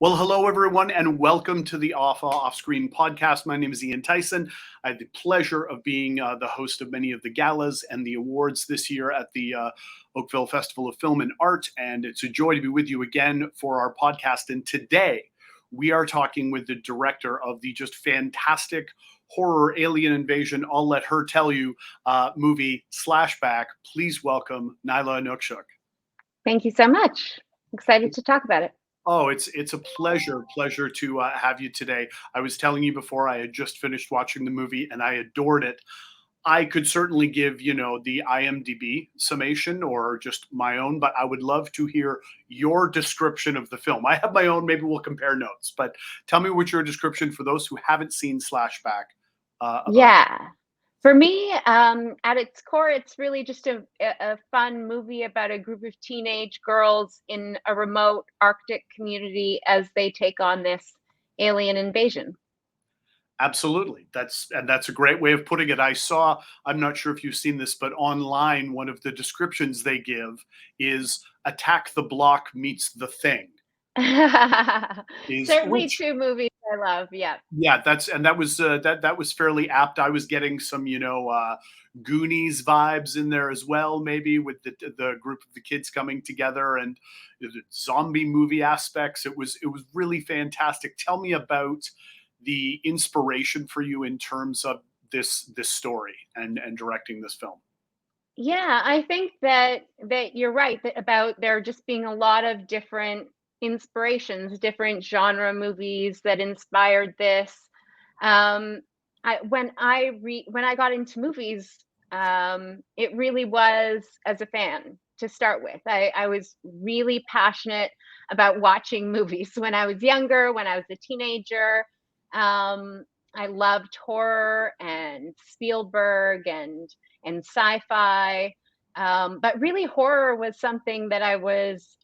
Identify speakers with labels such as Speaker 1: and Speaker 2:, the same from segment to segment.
Speaker 1: Well, hello, everyone, and welcome to the OFFA Off-Screen podcast. My name is Ian Tyson. I had the pleasure of being the host of many of the galas and the awards this year at the Oakville Festival of Film and Art, and it's a joy to be with you again for our podcast. And today, we are talking with the director of the just fantastic horror alien invasion, I'll let her tell you, movie Slashback. Please welcome Nyla Innuksuk.
Speaker 2: Thank you so much. Excited to talk about it.
Speaker 1: Oh, it's a pleasure to have you today. I was telling you before I had just finished watching the movie and I adored it. I could certainly give, the IMDb summation or just my own, but I would love to hear your description of the film. I have my own, maybe we'll compare notes, but tell me what your description for those who haven't seen Slashback about.
Speaker 2: Yeah. For me, at its core, it's really just a fun movie about a group of teenage girls in a remote Arctic community as they take on this alien invasion.
Speaker 1: Absolutely. That's a great way of putting it. I'm not sure if you've seen this, but online, one of the descriptions they give is Attack the Block meets The Thing.
Speaker 2: Certainly two movies I love. Yeah.
Speaker 1: Yeah, that was fairly apt. I was getting some, Goonies vibes in there as well, maybe with the group of the kids coming together and the zombie movie aspects. It was really fantastic. Tell me about the inspiration for you in terms of this story and directing this film.
Speaker 2: Yeah, I think that you're right about there just being a lot of different inspirations, different genre movies that inspired this. When I got into movies, it really was as a fan to start with. I was really passionate about watching movies when I was younger, when I was a teenager. I loved horror and Spielberg and sci-fi. But really horror was something that I was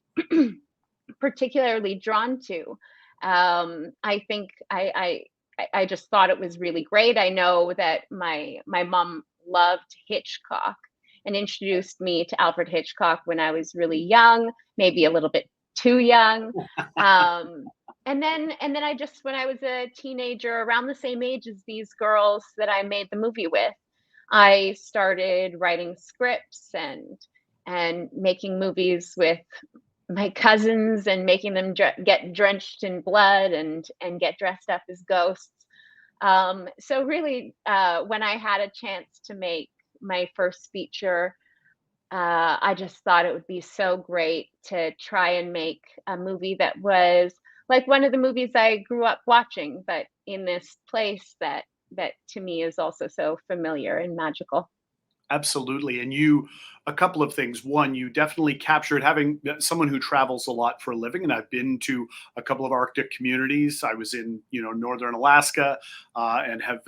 Speaker 2: particularly drawn to. I think I just thought it was really great. I know that my mom loved Hitchcock and introduced me to Alfred Hitchcock when I was really young, maybe a little bit too young. And then I just, when I was a teenager, around the same age as these girls that I made the movie with, I started writing scripts and making movies with my cousins and making them get drenched in blood and get dressed up as ghosts. So really, when I had a chance to make my first feature, I just thought it would be so great to try and make a movie that was like one of the movies I grew up watching, but in this place that to me is also so familiar and magical.
Speaker 1: Absolutely. And a couple of things. One, you definitely captured, having someone who travels a lot for a living, and I've been to a couple of Arctic communities. I was in, northern Alaska, and have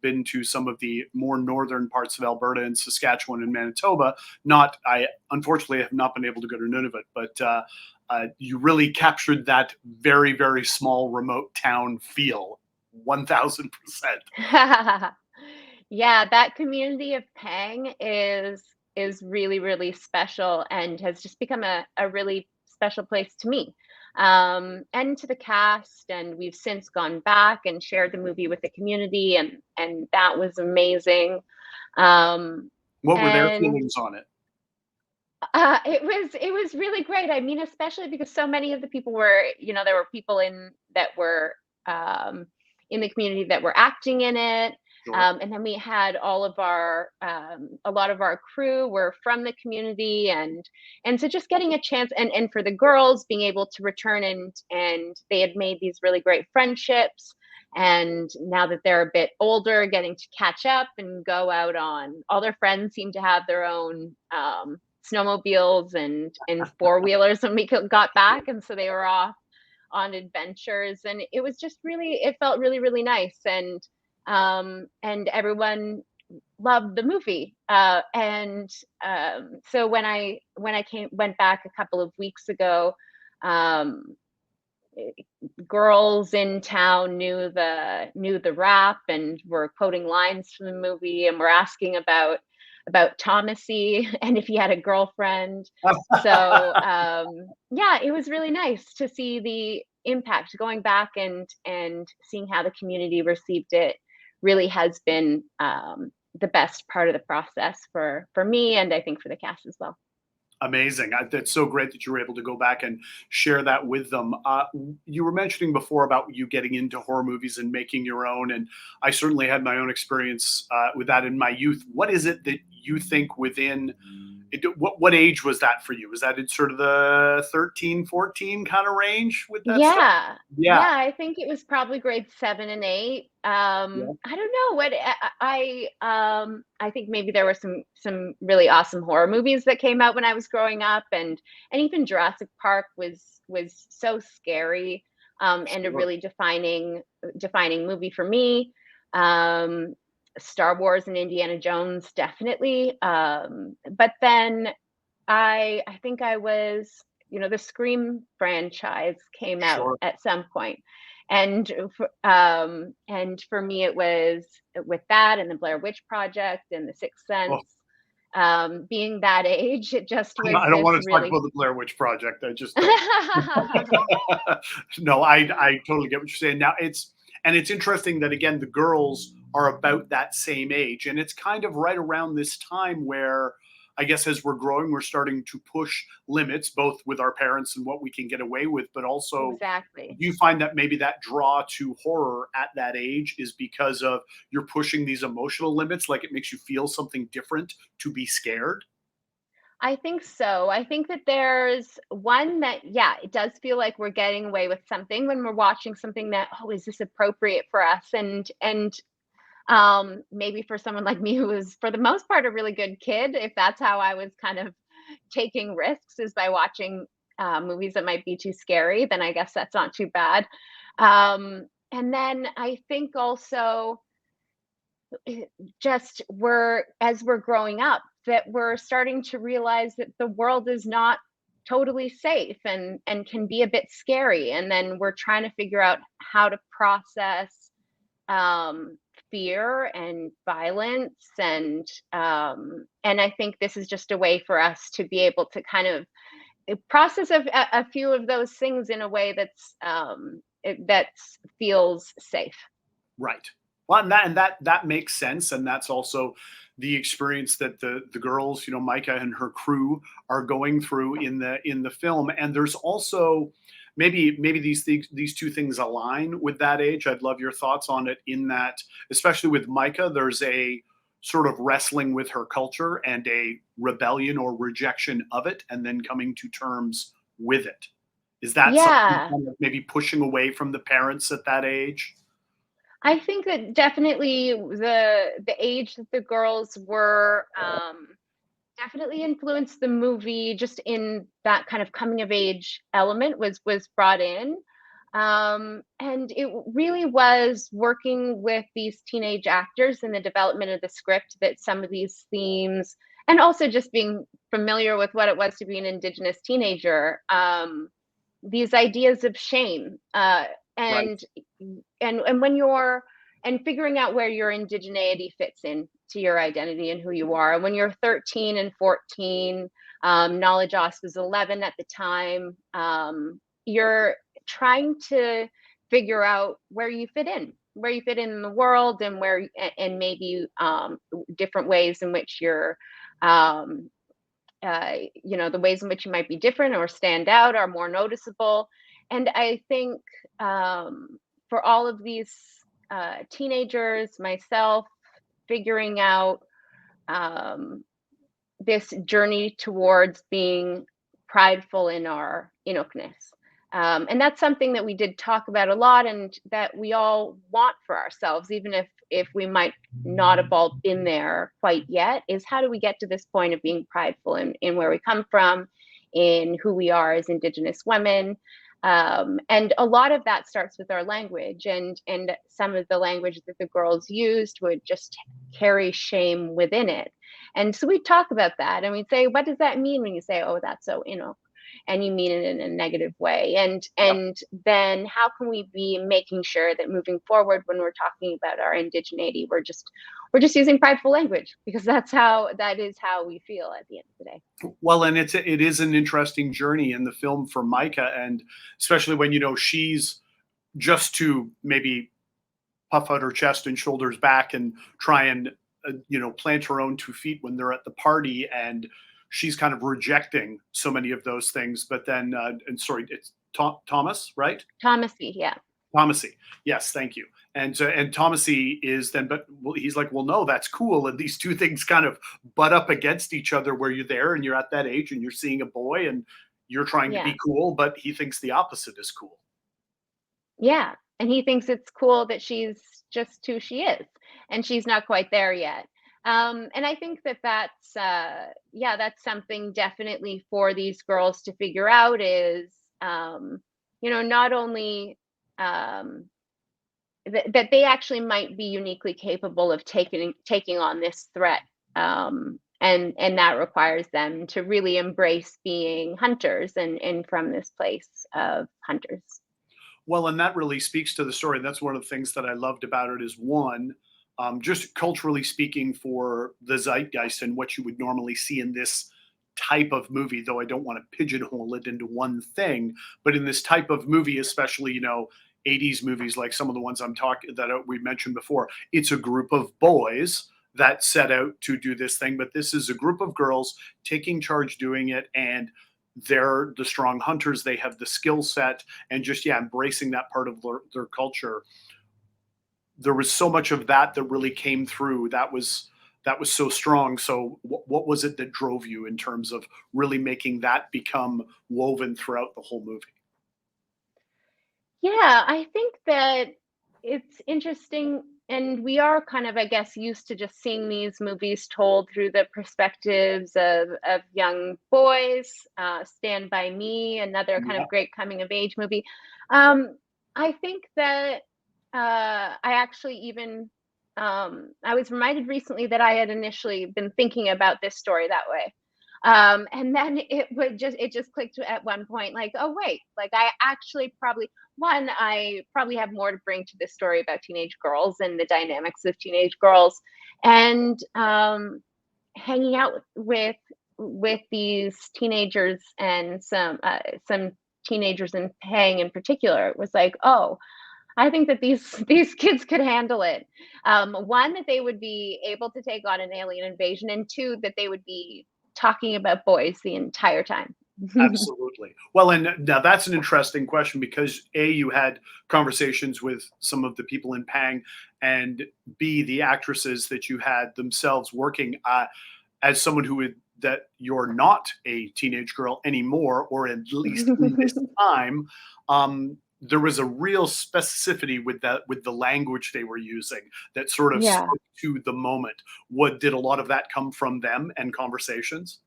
Speaker 1: been to some of the more northern parts of Alberta and Saskatchewan and Manitoba. I unfortunately have not been able to go to Nunavut, but you really captured that very, very small remote town feel 1000%.
Speaker 2: Yeah, that community of Pang is really, really special and has just become a really special place to me, and to the cast. And we've since gone back and shared the movie with the community, and that was amazing.
Speaker 1: What were their feelings on it?
Speaker 2: It was really great. I mean, especially because so many of the people were, there were people that were in the community that were acting in it.
Speaker 1: Sure.
Speaker 2: And then we had all of our, a lot of our crew were from the community, and so just getting a chance, and for the girls being able to return, and they had made these really great friendships, and now that they're a bit older, getting to catch up and go out on, all their friends seem to have their own snowmobiles and four-wheelers when we got back, and so they were off on adventures, and it was just really, it felt really, really nice. And everyone loved the movie. So when I went back a couple of weeks ago, girls in town knew the rap and were quoting lines from the movie, and were asking about Thomasy and if he had a girlfriend. So yeah, it was really nice to see impact. Going back and seeing how the community received it really has been the best part of the process for me, and I think for the cast as well.
Speaker 1: Amazing. That's so great that you were able to go back and share that with them. You were mentioning before about you getting into horror movies and making your own, and I certainly had my own experience with that in my youth. What is it that you think within what age was that for you? Was that in sort of the 13, 14 kind of range with that stuff?
Speaker 2: Yeah.
Speaker 1: Yeah.
Speaker 2: Yeah, I think it was probably grade 7 and 8.
Speaker 1: Yeah.
Speaker 2: I don't know what I think maybe there were some really awesome horror movies that came out when I was growing up, and even Jurassic Park was so scary, and a
Speaker 1: Sure.
Speaker 2: really defining movie for me. Um, Star Wars and Indiana Jones definitely. But then I think I was, the Scream franchise came out
Speaker 1: Sure.
Speaker 2: at some point, and for me it was with that and the Blair Witch Project and the Sixth
Speaker 1: Oh,
Speaker 2: Sense. Being that age, it just was
Speaker 1: I don't
Speaker 2: this
Speaker 1: want to talk
Speaker 2: really.
Speaker 1: about the Blair Witch Project. I just don't. No, I totally get what you're saying. Now it's interesting that again the girls are about that same age, and it's kind of right around this time where I guess as we're growing, we're starting to push limits, both with our parents and what we can get away with, but also
Speaker 2: Exactly.
Speaker 1: do you find that maybe that draw to horror at that age is because of you're pushing these emotional limits, like it makes you feel something different to be scared?
Speaker 2: I think so. I think that there's one that, yeah, it does feel like we're getting away with something when we're watching something that, oh, is this appropriate for us? And maybe for someone like me who was for the most part a really good kid, if that's how I was kind of taking risks, is by watching movies that might be too scary, then I guess that's not too bad. And then I think also just as we're growing up, that we're starting to realize that the world is not totally safe and can be a bit scary, and then we're trying to figure out how to process um, fear and violence, and I think this is just a way for us to be able to kind of process a few of those things in a way that feels safe.
Speaker 1: Right. Well, and that makes sense, and that's also the experience that the girls, Micah and her crew, are going through in the film. And there's also maybe these two things align with that age. I'd love your thoughts on it. In that, especially with Micah, there's a sort of wrestling with her culture and a rebellion or rejection of it, and then coming to terms with it. Is that something
Speaker 2: Yeah,
Speaker 1: kind of maybe pushing away from the parents at that age?
Speaker 2: I think that definitely the age that the girls were definitely influenced the movie, just in that kind of coming of age element was brought in. And it really was working with these teenage actors in the development of the script that some of these themes, and also just being familiar with what it was to be an Indigenous teenager, these ideas of shame,
Speaker 1: Right.
Speaker 2: and and when you're and figuring out where your indigeneity fits in to your identity and who you are. And when you're 13 and 14, Knowledge Oss was 11 at the time, you're trying to figure out where you fit in the world, and maybe different ways in which you're the ways in which you might be different or stand out are more noticeable. And I think for all of these teenagers, myself, figuring out um, this journey towards being prideful in our Inukness. And that's something that we did talk about a lot, and that we all want for ourselves, even if we might not have all been there quite yet, is how do we get to this point of being prideful in where we come from, in who we are as Indigenous women. And a lot of that starts with our language, and some of the language that the girls used would just carry shame within it. And so we talk about that, and we say, what does that mean when you say, oh, that's so, and you mean it in a negative way. And then how can we be making sure that moving forward, when we're talking about our indigeneity, we're just using prideful language, because that is how we feel at the end of the day.
Speaker 1: Well, and it is an interesting journey in the film for Micah, and especially when, she's just to maybe puff out her chest and shoulders back and try and plant her own 2 feet when they're at the party, and she's kind of rejecting so many of those things. But then, and sorry, it's Thomas, right?
Speaker 2: Thomasy, yeah.
Speaker 1: Thomasy, yes, thank you. And Thomasy is then, but he's like, well, no, that's cool. And these 2 things kind of butt up against each other, where you're there and you're at that age and you're seeing a boy and you're trying to be cool, but he thinks the opposite is cool.
Speaker 2: Yeah, and he thinks it's cool that she's just who she is, and she's not quite there yet. And I think that's something definitely for these girls to figure out, is not only that they actually might be uniquely capable of taking on this threat, and that requires them to really embrace being hunters, and from this place of hunters.
Speaker 1: Well, and that really speaks to the story. That's one of the things that I loved about it, is one, just culturally speaking, for the zeitgeist and what you would normally see in this type of movie, though I don't want to pigeonhole it into one thing, but in this type of movie, especially, 80s movies like some of the ones that we mentioned before, it's a group of boys that set out to do this thing, but this is a group of girls taking charge, doing it, and they're the strong hunters. They have the skill set, and just embracing that part of their culture. There was so much of that really came through. That was so strong. So what was it that drove you in terms of really making that become woven throughout the whole movie?
Speaker 2: Yeah, I think that it's interesting, and we are kind of, I guess, used to just seeing these movies told through the perspectives of young boys. Stand by Me, another kind of great coming of age movie. I think that I actually even I was reminded recently that I had initially been thinking about this story that way. And then it just clicked at one point, like, oh wait, like I actually I probably have more to bring to this story about teenage girls and the dynamics of teenage girls, and hanging out with these teenagers, and some teenagers in Pang in particular. It was like, oh, I think that these kids could handle it. One, that they would be able to take on an alien invasion, and two, that they would be talking about boys the entire time.
Speaker 1: Absolutely. Well, and now that's an interesting question, because A, you had conversations with some of the people in Pang, and B, the actresses that you had themselves working, as someone that you're not a teenage girl anymore, or at least in this time. There was a real specificity with the language they were using that sort of spoke to the moment. Did a lot of that come from them and conversations?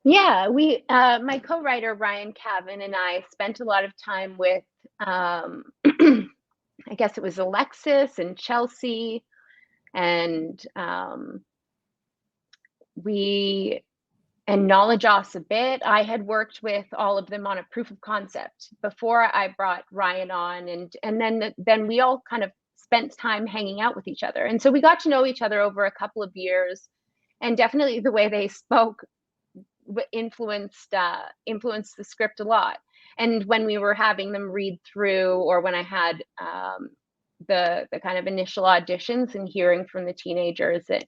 Speaker 2: Yeah, my co-writer Ryan Cavan and I spent a lot of time with, I guess it was Alexis and Chelsea, and Knowledge Oss a bit. I had worked with all of them on a proof of concept before I brought Ryan on, and then we all kind of spent time hanging out with each other, and so we got to know each other over a couple of years, and definitely the way they spoke influenced the script a lot. And when we were having them read through, or when I had the kind of initial auditions and hearing from the teenagers that,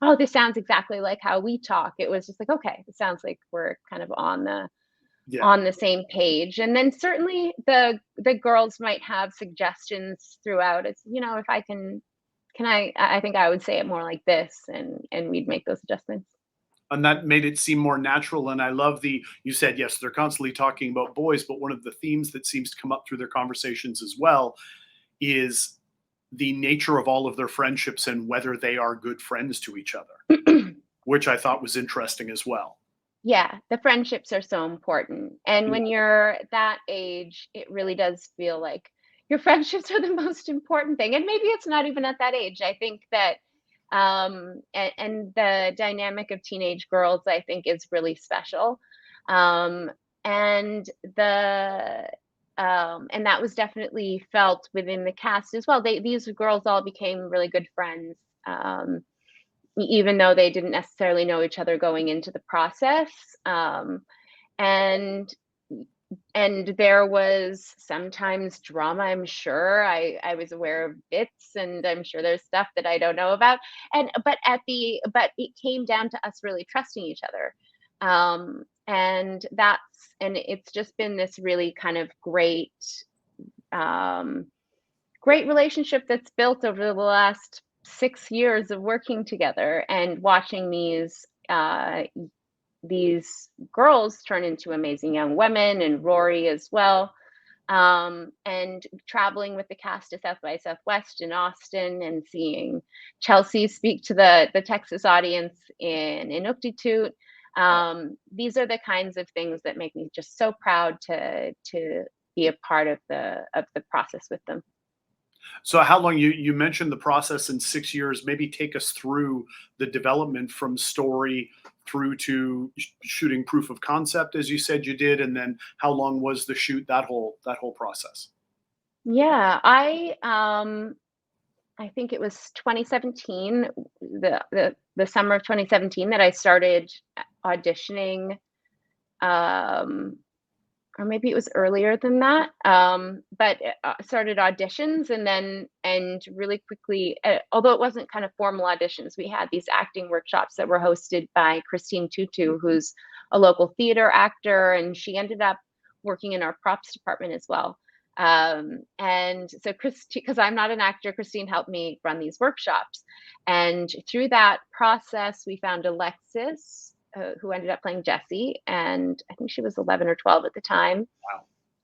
Speaker 2: oh, this sounds exactly like how we talk, it was just like, okay, it sounds like we're kind of on the same page. And then certainly the girls might have suggestions throughout. It's, if I I think I would say it more like this, and we'd make those adjustments.
Speaker 1: And that made it seem more natural. And I love you said, yes, they're constantly talking about boys, but one of the themes that seems to come up through their conversations as well is the nature of all of their friendships and whether they are good friends to each other, which I thought was interesting as well.
Speaker 2: Yeah, the friendships are so important. And when you're that age, it really does feel like your friendships are the most important thing. And maybe it's not even at that age. I think that and the dynamic of teenage girls, I think, is really special. and the and that was definitely felt within the cast as well. These girls all became really good friends, even though they didn't necessarily know each other going into the process. And there was sometimes drama, I'm sure. I was aware of bits, and I'm sure there's stuff that I don't know about. But it came down to us really trusting each other. And it's just been this really kind of great relationship that's built over the last 6 years of working together and watching these girls turn into amazing young women, and Rory as well. And traveling with the cast of South by Southwest in Austin, and seeing Chelsea speak to the Texas audience in Innuksuk. These are the kinds of things that make me just so proud to be a part of the process with them.
Speaker 1: So how long, you mentioned the process in 6 years, maybe take us through the development from story through to shooting proof of concept, as you said you did, and then how long was the shoot, that whole process?
Speaker 2: Yeah, I think it was 2017, the summer of 2017, that I started auditioning, or maybe it was earlier than that. But started auditions, and really quickly, although it wasn't kind of formal auditions, we had these acting workshops that were hosted by Christine Tutu, who's a local theater actor, and she ended up working in our props department as well. And so because I'm not an actor, Christine helped me run these workshops. And through that process, we found Alexis, who ended up playing Jessie, and I think she was 11 or 12 at the time.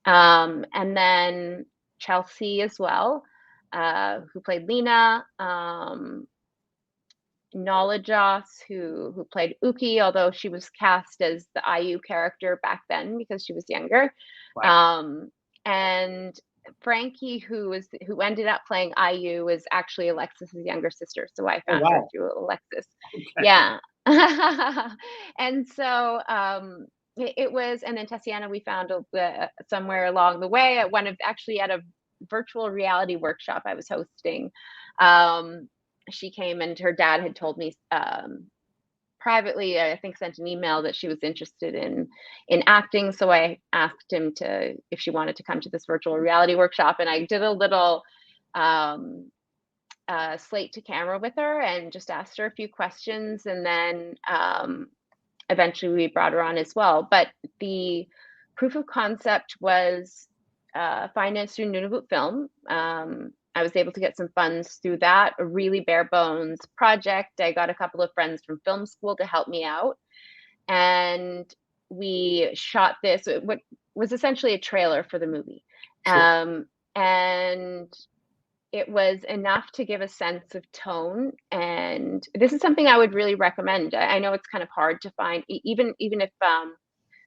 Speaker 1: Wow.
Speaker 2: And then Chelsea as well, who played Lena. Nyla Joss, who played Uki, although she was cast as the IU character back then because she was younger.
Speaker 1: Wow.
Speaker 2: And Frankie, who ended up playing IU, was actually Alexis's younger sister. So I
Speaker 1: Oh,
Speaker 2: found her
Speaker 1: wow.
Speaker 2: through Alexis.
Speaker 1: Okay.
Speaker 2: Yeah. And so it was, and then Tatiana, we found somewhere along the way at a virtual reality workshop I was hosting. She came, and her dad had told me privately, I think sent an email, that she was interested in acting. So I asked him if she wanted to come to this virtual reality workshop, and I did a little slate to camera with her and just asked her a few questions, and then eventually we brought her on as well. But the proof of concept was financed through Nunavut Film. I was able to get some funds through that, a really bare bones project. I got a couple of friends from film school to help me out. And we shot this, what was essentially a trailer for the movie.
Speaker 1: Sure.
Speaker 2: And it was enough to give a sense of tone. And this is something I would really recommend. I know it's kind of hard to find, even if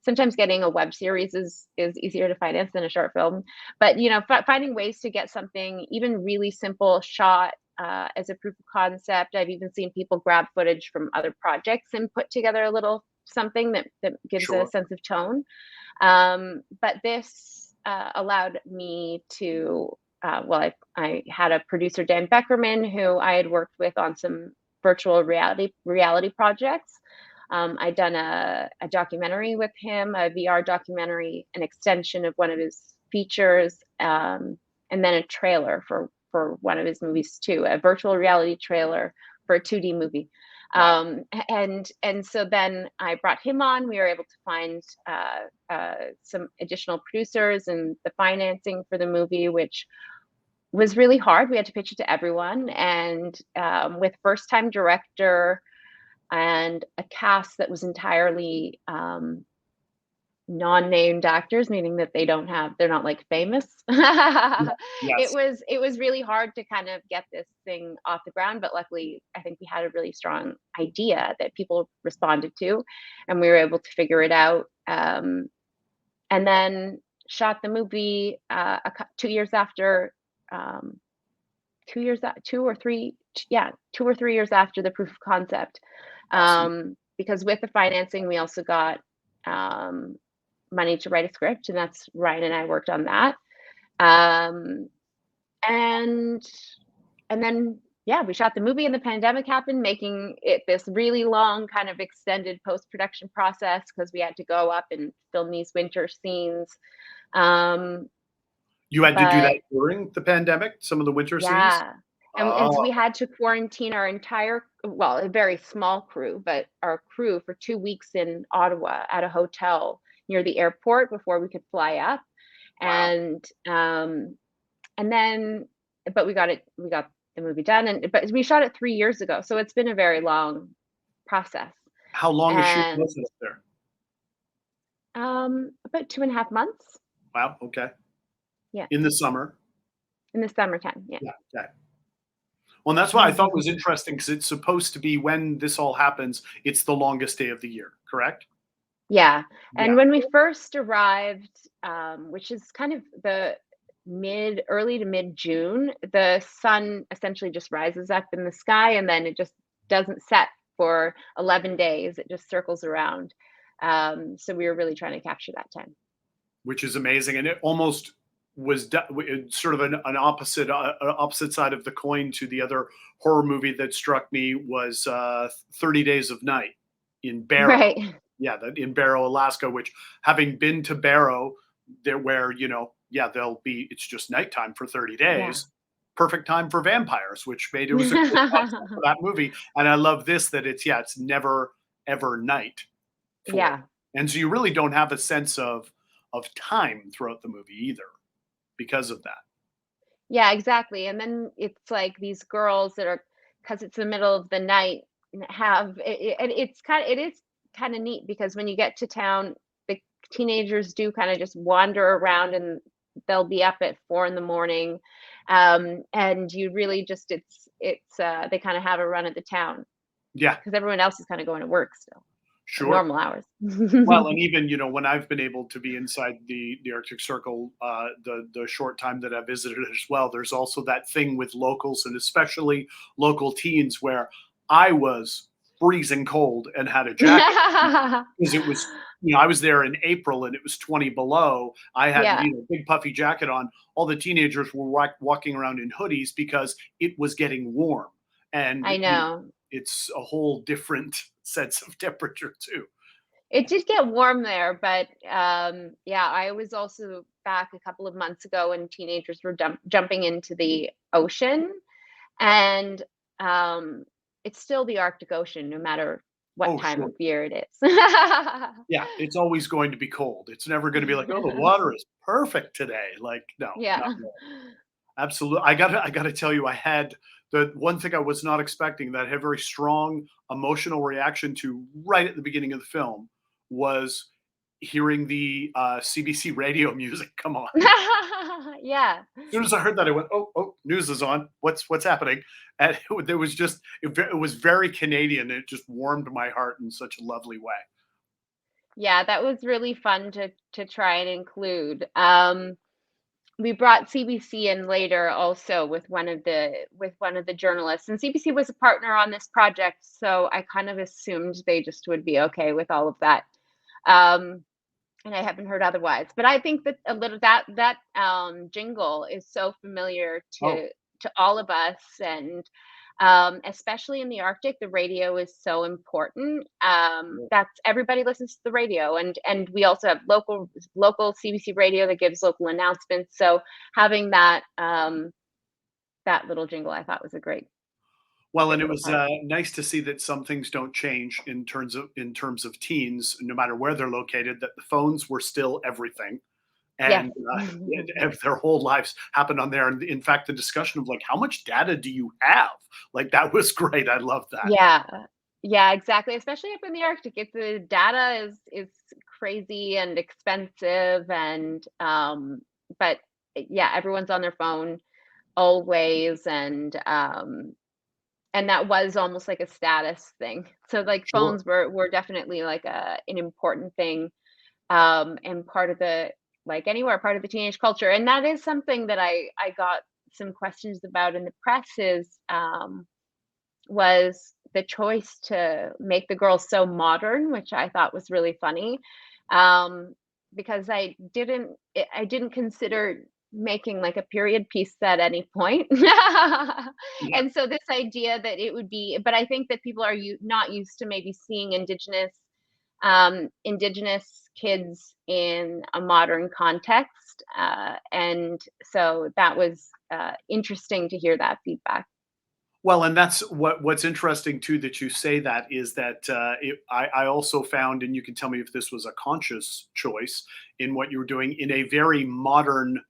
Speaker 2: sometimes getting a web series is easier to finance than a short film. But finding ways to get something even really simple shot as a proof of concept. I've even seen people grab footage from other projects and put together a little something that gives
Speaker 1: Sure.
Speaker 2: a sense of tone. But this allowed me to, I had a producer, Dan Beckerman, who I had worked with on some virtual reality projects. I'd done a documentary with him, a VR documentary, an extension of one of his features, and then a trailer for one of his movies too, a virtual reality trailer for a 2D movie.
Speaker 1: Wow.
Speaker 2: And so then I brought him on. We were able to find some additional producers and the financing for the movie, which was really hard. We had to pitch it to everyone, and with first-time director and a cast that was entirely non-named actors, meaning that they're not like famous.
Speaker 1: Yes.
Speaker 2: It was really hard to kind of get this thing off the ground, but luckily I think we had a really strong idea that people responded to, and we were able to figure it out. And then shot the movie 2 years after, 2 or 3 years after the proof of concept.
Speaker 1: Awesome.
Speaker 2: Because with the financing, we also got money to write a script, and that's Ryan and I worked on that. Um, and and then yeah, we shot the movie and the pandemic happened, making it this really long kind of extended post-production process because we had to go up and film these winter scenes. Um,
Speaker 1: You had to do that
Speaker 2: but
Speaker 1: during the pandemic, some of the winter scenes?
Speaker 2: yeah, and so
Speaker 1: Oh,
Speaker 2: we had to quarantine our entire, well, a very small crew, but our crew for 2 weeks in Ottawa at a hotel near the airport before we could fly up.
Speaker 1: wow.
Speaker 2: And and then but we got the movie done, and but we shot it 3 years ago, so it's been a very long process.
Speaker 1: How long a shoot
Speaker 2: And
Speaker 1: was it up there?
Speaker 2: about 2.5 months.
Speaker 1: Wow, okay.
Speaker 2: Yeah,
Speaker 1: In the summer?
Speaker 2: in the summertime. Yeah.
Speaker 1: Yeah, okay. Well, and that's what I thought was interesting because it's supposed to be when this all happens, it's the longest day of the year, correct?
Speaker 2: Yeah,
Speaker 1: Yeah.
Speaker 2: and when we first arrived, which is kind of the early to mid-June, the sun essentially just rises up in the sky and then it just doesn't set for 11 days. It just circles around. So we were really trying to capture that time.
Speaker 1: Which is amazing, and it almost was sort of an opposite side of the coin to the other horror movie that struck me was 30 Days of Night in Barrow.
Speaker 2: Right.
Speaker 1: Yeah, that in Barrow, Alaska. Which, having been to Barrow, there where yeah, they'll be. It's just nighttime for 30
Speaker 2: Yeah.
Speaker 1: days. Perfect time for vampires, which made it was a cool concept for that movie. And I love this that it's never ever night for it.
Speaker 2: Yeah.
Speaker 1: And so you really don't have a sense of time throughout the movie either because of that.
Speaker 2: Yeah, exactly. And then it's like these girls that are, because it's the middle of the night, have and it is kind of neat because when you get to town, the teenagers do kind of just wander around and they'll be up at 4 in the morning. And you really just it's they kind of have a run at the town
Speaker 1: Yeah,
Speaker 2: because everyone else is kind of going to work still at
Speaker 1: sure.
Speaker 2: normal hours.
Speaker 1: Well, and even when I've been able to be inside the Arctic Circle, the short time that I visited it as well, there's also that thing with locals and especially local teens where I was freezing cold and had a jacket because it was I was there in April and it was 20 below. I had
Speaker 2: Yeah,
Speaker 1: big puffy jacket on. All the teenagers were walking around in hoodies because it was getting warm, and
Speaker 2: I know.
Speaker 1: it's a whole different sense of temperature too.
Speaker 2: It did get warm there, but, yeah, I was also back a couple of months ago and teenagers were jumping into the ocean, and, it's still the Arctic Ocean no matter what
Speaker 1: Oh,
Speaker 2: time
Speaker 1: sure.
Speaker 2: of year it is.
Speaker 1: Yeah, it's always going to be cold. It's never gonna be like, "Oh, the water is perfect today." Like, no, not
Speaker 2: Yeah.
Speaker 1: at all. Absolutely. I gotta tell you, I had the one thing I was not expecting that I had a very strong emotional reaction to right at the beginning of the film was hearing the, CBC radio music come on.
Speaker 2: Yeah.
Speaker 1: As soon as I heard that, I went, "Oh, oh, news is on. What's happening?" And it was just it was very Canadian. It just warmed my heart in such a lovely way.
Speaker 2: Yeah, that was really fun to try and include. We brought CBC in later also with one of the journalists, and CBC was a partner on this project, so I kind of assumed they just would be okay with all of that. Um, and I haven't heard otherwise. But I think that a little jingle is so familiar
Speaker 1: Oh,
Speaker 2: to all of us, and especially in the Arctic, the radio is so important. That's everybody listens to the radio, and we also have local CBC radio that gives local announcements. So having that little jingle, I thought was a
Speaker 1: well,
Speaker 2: great
Speaker 1: and it
Speaker 2: little
Speaker 1: was,
Speaker 2: part.
Speaker 1: nice to see that some things don't change in terms of teens, no matter where they're located, that the phones were still everything,
Speaker 2: Yes.
Speaker 1: and, their whole lives happened on there, and in fact, the discussion of, like, "How much data do you have?" Like, that was great, I love that.
Speaker 2: Yeah. Yeah, exactly, especially up in the Arctic, the data is crazy and expensive and, but, yeah, everyone's on their phone always, and that was almost like a status thing. So, like,
Speaker 1: Sure.
Speaker 2: phones were definitely like an important thing, and part of the like anywhere, part of the teenage culture, and that is something that I got some questions about in the press was the choice to make the girls so modern, which I thought was really funny. Um, because I didn't consider making like a period piece at any point.
Speaker 1: Yeah.
Speaker 2: And so this idea that it would be, but I think that people are not used to maybe seeing indigenous kids in a modern context, and so that was interesting to hear that feedback.
Speaker 1: Well, and that's what's interesting too that you say that is that I also found, and you can tell me if this was a conscious choice in what you were doing in a very modern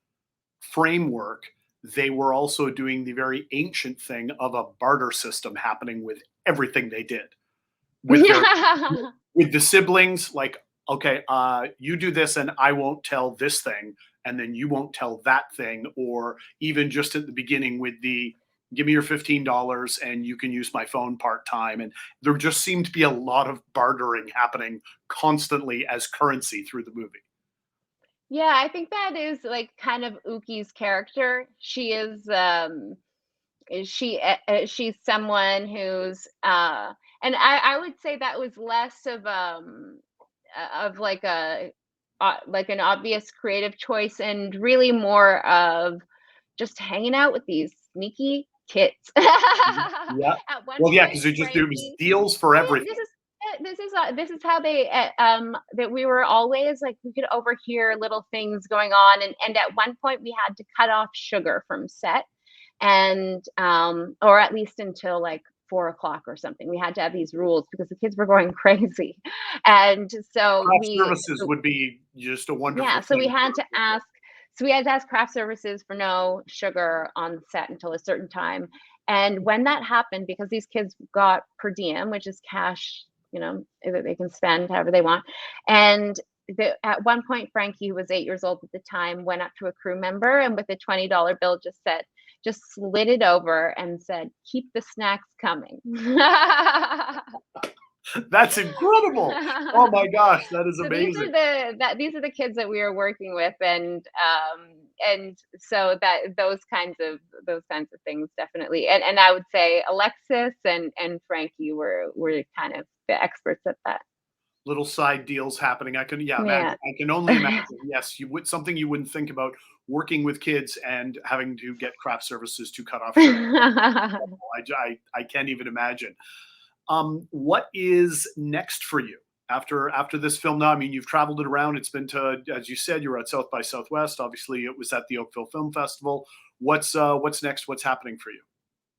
Speaker 1: framework. They were also doing the very ancient thing of a barter system happening with everything they did with their with the siblings. Like, okay, you do this, and I won't tell this thing, and then you won't tell that thing, or even just at the beginning with the give me your $15 and you can use my phone part time. And there just seemed to be a lot of bartering happening constantly as currency through the movie.
Speaker 2: Yeah, I think that is like kind of Uki's character. She's someone who's and I would say that was less of like an obvious creative choice, and really more of just hanging out with these sneaky kids.
Speaker 1: Yeah.
Speaker 2: At one
Speaker 1: Well, yeah,
Speaker 2: point,
Speaker 1: because there was
Speaker 2: Frankie,
Speaker 1: deals for
Speaker 2: oh yeah,
Speaker 1: everything.
Speaker 2: this is how they that we were always like, we could overhear little things going on, and at one point we had to cut off sugar from set, and or at least until like 4 o'clock or something. We had to have these rules because the kids were going crazy, and so
Speaker 1: Craft services would be just a wonderful
Speaker 2: yeah, so we
Speaker 1: thing.
Speaker 2: had to ask, craft services for no sugar on the set until a certain time. And when that happened, because these kids got per diem, which is cash, that they can spend however they want. And at one point, Frankie, who was 8 years old at the time, went up to a crew member and with a $20 bill just slid it over and said, "Keep the snacks coming."
Speaker 1: That's incredible. Oh my gosh, that is
Speaker 2: So
Speaker 1: amazing.
Speaker 2: these are the kids that we are working with, and so that those kinds of things definitely, and I would say Alexis and Frankie were kind of the experts at that.
Speaker 1: Little side deals happening. I can, yeah, imagine.
Speaker 2: Yeah.
Speaker 1: I can only imagine. Yes, you would something you wouldn't think about working with kids and having to get craft services to cut off sugar. I can't even imagine. What is next for you after this film? Now, I mean, you've traveled it around. It's been to, as you said, you were at South by Southwest. Obviously, it was at the Oakville Film Festival. What's next? What's happening for you?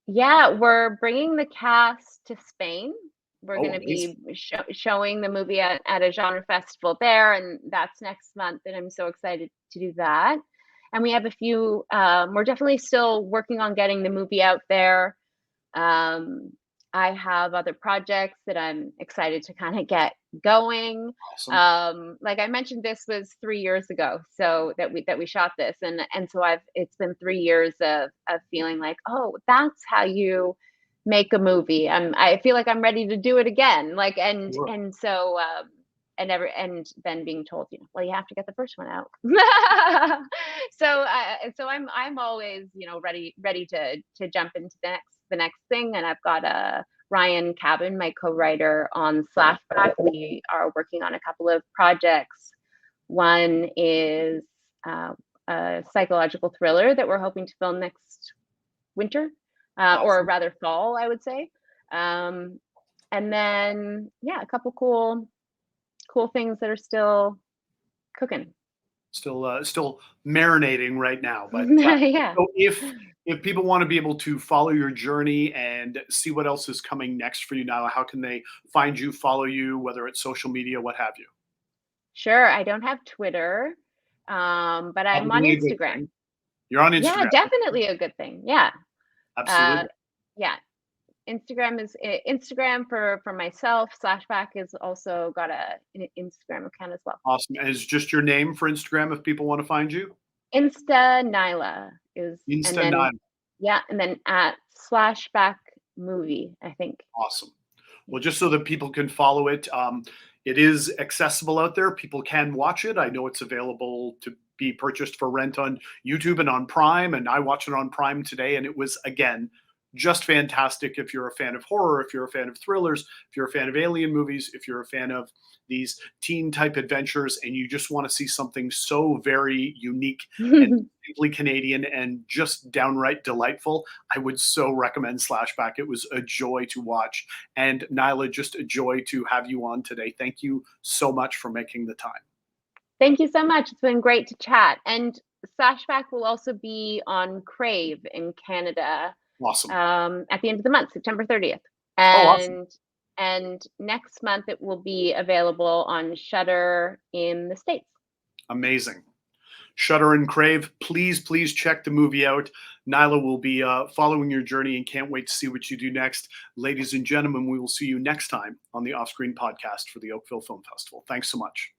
Speaker 2: Yeah, we're bringing the cast to Spain. We're
Speaker 1: Oh,
Speaker 2: going to
Speaker 1: amazing.
Speaker 2: be showing the movie at a genre festival there, and that's next month. And I'm so excited to do that. And we have a few. We're definitely still working on getting the movie out there. Um, I have other projects that I'm excited to kind of get going.
Speaker 1: Awesome.
Speaker 2: Like I mentioned, this was 3 years ago, so that we shot this, and so it's been 3 years of feeling like, oh, that's how you make a movie. I feel like I'm ready to do it again. Like,
Speaker 1: Sure.
Speaker 2: and so and then being told, well, you have to get the first one out. So I'm always, ready to jump into the next thing. And I've got Ryan Cabin, my co-writer on Slashback. We are working on a couple of projects. One is a psychological thriller that we're hoping to film next winter, or
Speaker 1: Awesome.
Speaker 2: rather fall, I would say. And then, yeah, a couple cool things that are still cooking.
Speaker 1: Still marinating right now. But
Speaker 2: Yeah.
Speaker 1: so if people want to be able to follow your journey and see what else is coming next for you now, how can they find you, follow you, whether it's social media, what have you?
Speaker 2: Sure. I don't have Twitter, but I'm on
Speaker 1: Probably a good
Speaker 2: Instagram.
Speaker 1: thing. You're on
Speaker 2: Yeah,
Speaker 1: Instagram.
Speaker 2: definitely a good thing. Yeah. Uh,
Speaker 1: Absolutely.
Speaker 2: yeah. Instagram for myself. Slashback has also got an Instagram account as well.
Speaker 1: Awesome. And is just your name for Instagram if people want to find you?
Speaker 2: Insta Nyla is, and then
Speaker 1: Insta9.
Speaker 2: yeah, and then at Slashback movie, I think.
Speaker 1: Awesome. Well, just so that people can follow it, it is accessible out there. People can watch it. I know it's available to be purchased for rent on YouTube and on Prime, and I watched it on Prime today, and it was again just fantastic if you're a fan of horror, if you're a fan of thrillers, if you're a fan of alien movies, if you're a fan of these teen type adventures, and you just want to see something so very unique and deeply Canadian and just downright delightful, I would so recommend Slashback. It was a joy to watch. And Nyla, just a joy to have you on today. Thank you so much for making the time.
Speaker 2: Thank you so much. It's been great to chat. And Slashback will also be on Crave in Canada.
Speaker 1: Awesome.
Speaker 2: At the end of the month, September 30th.
Speaker 1: Awesome.
Speaker 2: And next month it will be available on Shudder in the States.
Speaker 1: Amazing. Shudder and Crave, please check the movie out. Nyla will be following your journey and can't wait to see what you do next. Ladies and gentlemen, we will see you next time on the Offscreen podcast for the Oakville Film Festival. Thanks so much.